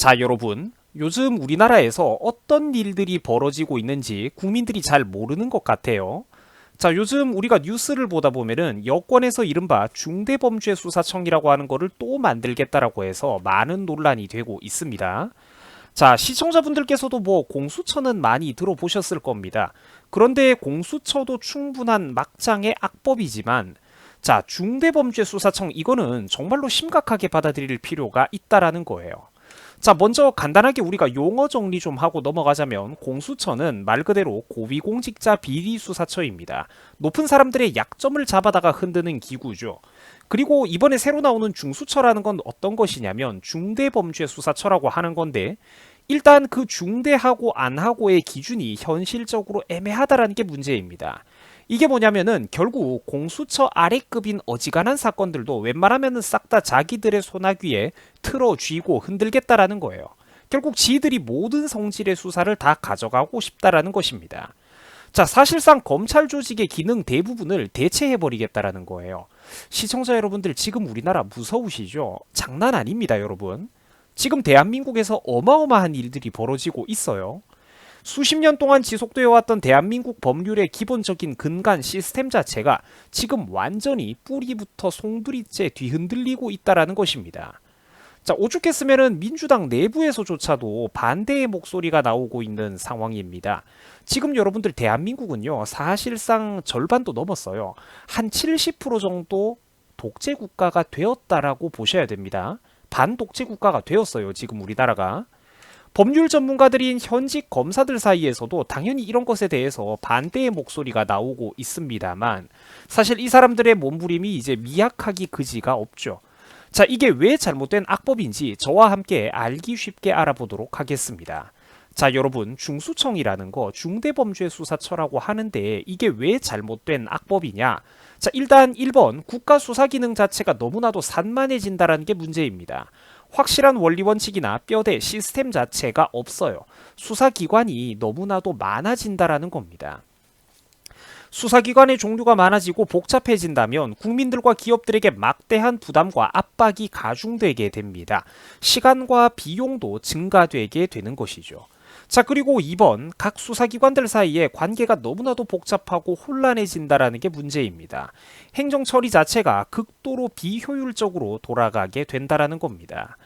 자, 여러분. 요즘 우리나라에서 어떤 일들이 벌어지고 있는지 국민들이 잘 모르는 것 같아요. 자, 요즘 우리가 뉴스를 보다 보면은 여권에서 이른바 중대범죄수사청이라고 하는 거를 또 만들겠다라고 해서 많은 논란이 되고 있습니다. 자, 시청자분들께서도 뭐 공수처는 많이 들어보셨을 겁니다. 그런데 공수처도 충분한 막장의 악법이지만 자, 중대범죄수사청 이거는 정말로 심각하게 받아들일 필요가 있다라는 거예요. 자, 먼저 간단하게 우리가 용어 정리 좀 하고 넘어가자면 공수처는 말 그대로 고위공직자 비리수사처입니다. 높은 사람들의 약점을 잡아다가 흔드는 기구죠. 그리고 이번에 새로 나오는 중수처라는 건 어떤 것이냐면 중대범죄수사처라고 하는 건데 일단 그 중대하고 안 하고의 기준이 현실적으로 애매하다라는 게 문제입니다. 이게 뭐냐면은 결국 공수처 아래급인 어지간한 사건들도 웬만하면은 싹 다 자기들의 소나귀에 틀어쥐고 흔들겠다라는 거예요. 결국 지들이 모든 성질의 수사를 다 가져가고 싶다라는 것입니다. 자, 사실상 검찰 조직의 기능 대부분을 대체해버리겠다라는 거예요. 시청자 여러분들 지금 우리나라 무서우시죠? 장난 아닙니다, 여러분. 지금 대한민국에서 어마어마한 일들이 벌어지고 있어요. 수십 년 동안 지속되어 왔던 대한민국 법률의 기본적인 근간 시스템 자체가 지금 완전히 뿌리부터 송두리째 뒤흔들리고 있다라는 것입니다. 자, 오죽했으면은 민주당 내부에서조차도 반대의 목소리가 나오고 있는 상황입니다. 지금 여러분들 대한민국은요, 사실상 절반도 넘었어요. 한 70% 정도 독재 국가가 되었다라고 보셔야 됩니다. 반독재 국가가 되었어요, 지금 우리나라가. 법률 전문가들인 현직 검사들 사이에서도 당연히 이런 것에 대해서 반대의 목소리가 나오고 있습니다만 사실 이 사람들의 몸부림이 이제 미약하기 그지가 없죠. 자, 이게 왜 잘못된 악법인지 저와 함께 알기 쉽게 알아보도록 하겠습니다. 자, 여러분, 중수청이라는 거 중대범죄수사처라고 하는데 이게 왜 잘못된 악법이냐? 자, 일단 1번 국가수사기능 자체가 너무나도 산만해진다는 게 문제입니다. 확실한 원리 원칙이나 뼈대 시스템 자체가 없어요. 수사기관이 너무나도 많아진다라는 겁니다. 수사기관의 종류가 많아지고 복잡해진다면 국민들과 기업들에게 막대한 부담과 압박이 가중되게 됩니다. 시간과 비용도 증가되게 되는 것이죠. 자, 그리고 2번 각 수사기관들 사이에 관계가 너무나도 복잡하고 혼란해진다라는 게 문제입니다. 행정 처리 자체가 극도로 비효율적으로 돌아가게 된다라는 겁니다.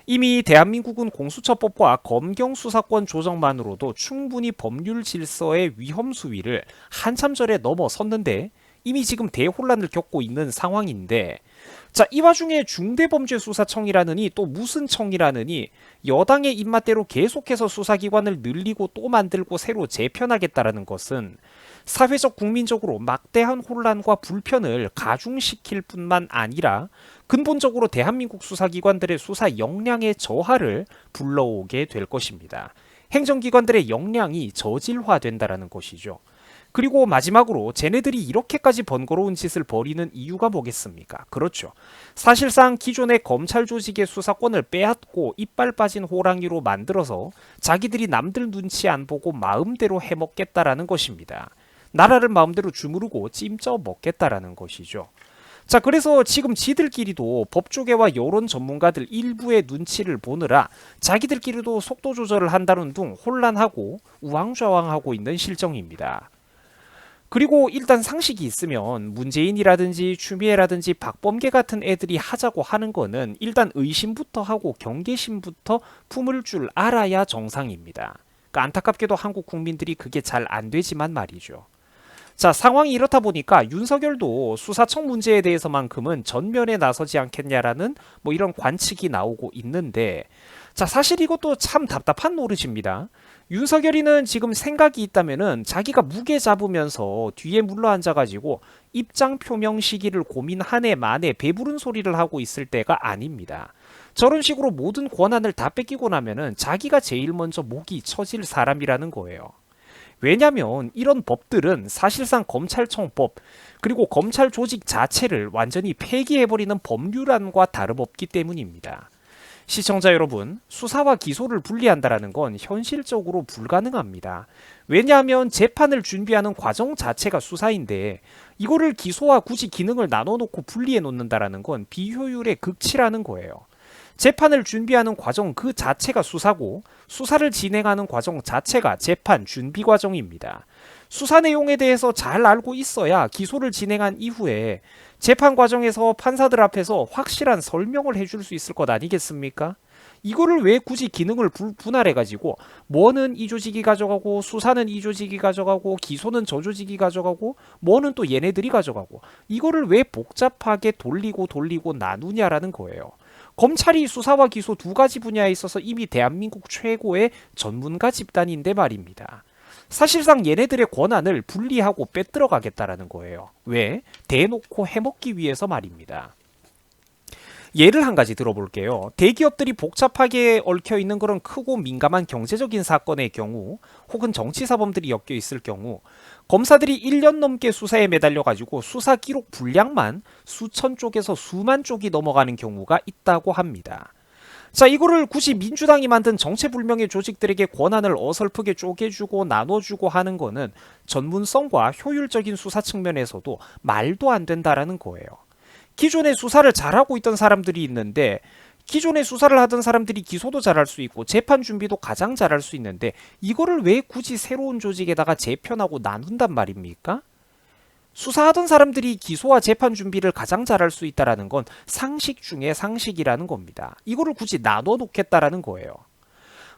이미 대한민국은 공수처법과 검경수사권 조정만으로도 충분히 법률 질서의 위험 수위를 한참 전에 넘어섰는데 이미 지금 대혼란을 겪고 있는 상황인데 자, 이 와중에 중대범죄수사청이라느니 또 무슨 청이라느니 여당의 입맛대로 계속해서 수사기관을 늘리고 또 만들고 새로 재편하겠다라는 것은 사회적 국민적으로 막대한 혼란과 불편을 가중시킬 뿐만 아니라 근본적으로 대한민국 수사기관들의 수사 역량의 저하를 불러오게 될 것입니다. 행정기관들의 역량이 저질화된다라는 것이죠. 그리고 마지막으로 쟤네들이 이렇게까지 번거로운 짓을 벌이는 이유가 뭐겠습니까? 그렇죠. 사실상 기존의 검찰 조직의 수사권을 빼앗고 이빨 빠진 호랑이로 만들어서 자기들이 남들 눈치 안 보고 마음대로 해먹겠다라는 것입니다. 나라를 마음대로 주무르고 찜쪄 먹겠다라는 것이죠. 자, 그래서 지금 지들끼리도 법조계와 여론 전문가들 일부의 눈치를 보느라 자기들끼리도 속도 조절을 한다는 둥 혼란하고 우왕좌왕하고 있는 실정입니다. 그리고 일단 상식이 있으면 문재인이라든지 추미애라든지 박범계 같은 애들이 하자고 하는 거는 일단 의심부터 하고 경계심부터 품을 줄 알아야 정상입니다. 그러니까 안타깝게도 한국 국민들이 그게 잘 안 되지만 말이죠. 자, 상황이 이렇다 보니까 윤석열도 수사청 문제에 대해서만큼은 전면에 나서지 않겠냐라는 뭐 이런 관측이 나오고 있는데 자, 사실 이것도 참 답답한 노릇입니다. 윤석열이는 지금 생각이 있다면은 자기가 무게 잡으면서 뒤에 물러 앉아가지고 입장 표명 시기를 고민 한 해 만에 배부른 소리를 하고 있을 때가 아닙니다. 저런 식으로 모든 권한을 다 뺏기고 나면은 자기가 제일 먼저 목이 처질 사람이라는 거예요. 왜냐면 이런 법들은 사실상 검찰청법 그리고 검찰 조직 자체를 완전히 폐기해버리는 법률안과 다름없기 때문입니다. 시청자 여러분, 수사와 기소를 분리한다는 건 현실적으로 불가능합니다. 왜냐하면 재판을 준비하는 과정 자체가 수사인데 이거를 기소와 굳이 기능을 나눠놓고 분리해 놓는다는 건 비효율의 극치라는 거예요. 재판을 준비하는 과정 그 자체가 수사고 수사를 진행하는 과정 자체가 재판 준비 과정입니다. 수사 내용에 대해서 잘 알고 있어야 기소를 진행한 이후에 재판 과정에서 판사들 앞에서 확실한 설명을 해줄 수 있을 것 아니겠습니까? 이거를 왜 굳이 기능을 분할해가지고 뭐는 이 조직이 가져가고 수사는 이 조직이 가져가고 기소는 저 조직이 가져가고 뭐는 또 얘네들이 가져가고 이거를 왜 복잡하게 돌리고 나누냐라는 거예요. 검찰이 수사와 기소 두 가지 분야에 있어서 이미 대한민국 최고의 전문가 집단인데 말입니다. 사실상 얘네들의 권한을 분리하고 빼들어가겠다라는 거예요. 왜? 대놓고 해먹기 위해서 말입니다. 예를 한 가지 들어볼게요. 대기업들이 복잡하게 얽혀있는 그런 크고 민감한 경제적인 사건의 경우 혹은 정치사범들이 엮여 있을 경우 검사들이 1년 넘게 수사에 매달려가지고 수사 기록 분량만 수천 쪽에서 수만 쪽이 넘어가는 경우가 있다고 합니다. 자, 이거를 굳이 민주당이 만든 정체불명의 조직들에게 권한을 어설프게 쪼개주고 나눠주고 하는 거는 전문성과 효율적인 수사 측면에서도 말도 안 된다라는 거예요. 기존에 수사를 잘하고 있던 사람들이 있는데 기존에 수사를 하던 사람들이 기소도 잘할 수 있고 재판 준비도 가장 잘할 수 있는데 이거를 왜 굳이 새로운 조직에다가 재편하고 나눈단 말입니까? 수사하던 사람들이 기소와 재판 준비를 가장 잘할 수 있다는 건 상식 중에 상식이라는 겁니다. 이거를 굳이 나눠 놓겠다라는 거예요.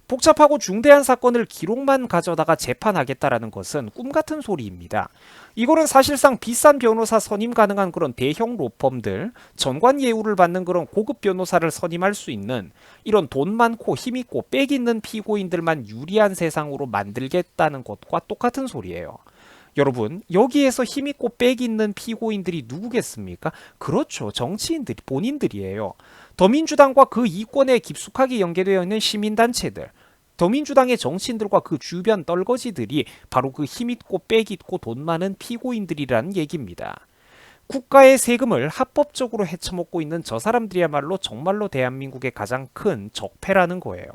복잡하고 중대한 사건을 기록만 가져다가 재판하겠다라는 것은 꿈같은 소리입니다. 이거는 사실상 비싼 변호사 선임 가능한 그런 대형 로펌들, 전관 예우를 받는 그런 고급 변호사를 선임할 수 있는 이런 돈 많고 힘 있고 빽 있는 피고인들만 유리한 세상으로 만들겠다는 것과 똑같은 소리예요. 여러분, 여기에서 힘있고 빽 있는 피고인들이 누구겠습니까? 그렇죠. 정치인들이 본인들이에요. 더민주당과 그 이권에 깊숙하게 연계되어 있는 시민단체들, 더민주당의 정치인들과 그 주변 떨거지들이 바로 그 힘있고 빽 있고 돈 많은 피고인들이라는 얘기입니다. 국가의 세금을 합법적으로 헤쳐먹고 있는 저 사람들이야말로 정말로 대한민국의 가장 큰 적폐라는 거예요.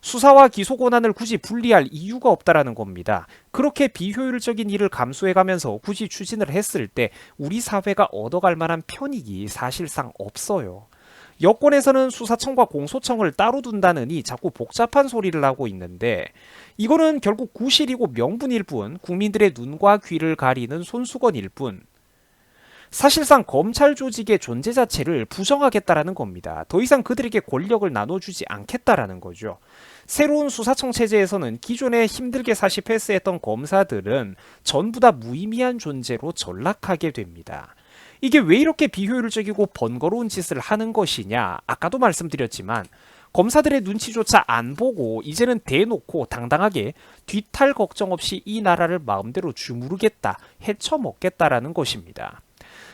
수사와 기소 권한을 굳이 분리할 이유가 없다라는 겁니다. 그렇게 비효율적인 일을 감수해가면서 굳이 추진을 했을 때 우리 사회가 얻어갈 만한 편익이 사실상 없어요. 여권에서는 수사청과 공소청을 따로 둔다느니 자꾸 복잡한 소리를 하고 있는데 이거는 결국 구실이고 명분일 뿐 국민들의 눈과 귀를 가리는 손수건일 뿐 사실상 검찰 조직의 존재 자체를 부정하겠다라는 겁니다. 더 이상 그들에게 권력을 나눠주지 않겠다라는 거죠. 새로운 수사청 체제에서는 기존에 힘들게 사시패스했던 검사들은 전부 다 무의미한 존재로 전락하게 됩니다. 이게 왜 이렇게 비효율적이고 번거로운 짓을 하는 것이냐? 아까도 말씀드렸지만 검사들의 눈치조차 안 보고 이제는 대놓고 당당하게 뒤탈 걱정 없이 이 나라를 마음대로 주무르겠다, 헤쳐먹겠다라는 것입니다.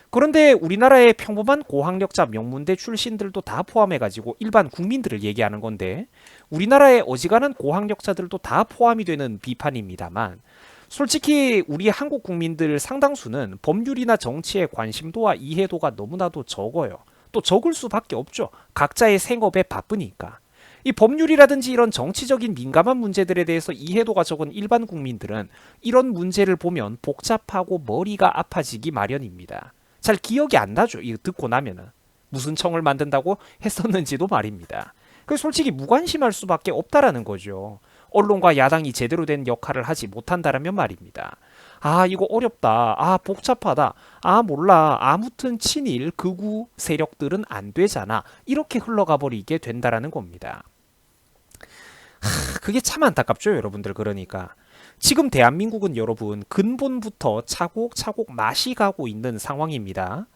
그런데 우리나라의 평범한 고학력자 명문대 출신들도 다 포함해가지고 일반 국민들을 얘기하는 건데 우리나라의 어지간한 고학력자들도 다 포함이 되는 비판입니다만 솔직히 우리 한국 국민들 상당수는 법률이나 정치에 관심도와 이해도가 너무나도 적어요. 또 적을 수밖에 없죠. 각자의 생업에 바쁘니까. 이 법률이라든지 이런 정치적인 민감한 문제들에 대해서 이해도가 적은 일반 국민들은 이런 문제를 보면 복잡하고 머리가 아파지기 마련입니다. 잘 기억이 안 나죠. 이거 듣고 나면은 무슨 청을 만든다고 했었는지도 말입니다. 그 솔직히 무관심할 수밖에 없다라는 거죠. 언론과 야당이 제대로 된 역할을 하지 못한다라면 말입니다. 아, 이거 어렵다. 아, 복잡하다. 아, 몰라. 아무튼 친일 극우 세력들은 안 되잖아. 이렇게 흘러가 버리게 된다라는 겁니다. 그게 참 안타깝죠, 여러분들. 그러니까 지금 대한민국은 여러분 근본부터 차곡차곡 맛이 가고 있는 상황입니다.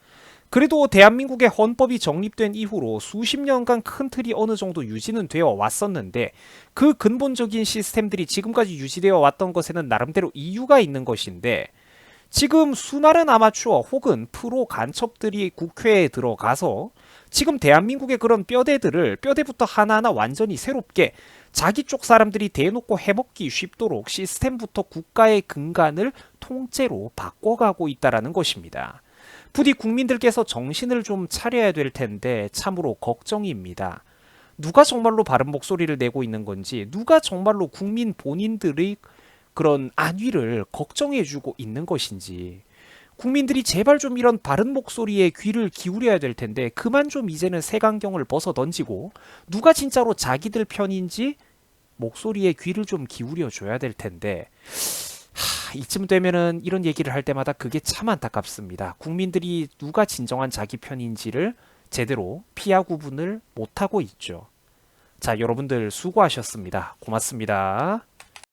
그래도 대한민국의 헌법이 정립된 이후로 수십 년간 큰 틀이 어느 정도 유지는 되어 왔었는데 그 근본적인 시스템들이 지금까지 유지되어 왔던 것에는 나름대로 이유가 있는 것인데 지금 수많은 아마추어 혹은 프로 간첩들이 국회에 들어가서 지금 대한민국의 그런 뼈대부터 하나하나 완전히 새롭게 자기 쪽 사람들이 대놓고 해먹기 쉽도록 시스템부터 국가의 근간을 통째로 바꿔가고 있다는 것입니다. 부디 국민들께서 정신을 좀 차려야 될 텐데 참으로 걱정입니다. 누가 정말로 바른 목소리를 내고 있는 건지, 누가 정말로 국민 본인들의 그런 안위를 걱정해주고 있는 것인지, 국민들이 제발 좀 이런 바른 목소리에 귀를 기울여야 될 텐데 그만 좀 이제는 색안경을 벗어 던지고 누가 진짜로 자기들 편인지 목소리에 귀를 좀 기울여 줘야 될 텐데 이쯤 되면은 이런 얘기를 할 때마다 그게 참 안타깝습니다. 국민들이 누가 진정한 자기 편인지를 제대로 피하 구분을 못하고 있죠. 자, 여러분들 수고하셨습니다. 고맙습니다.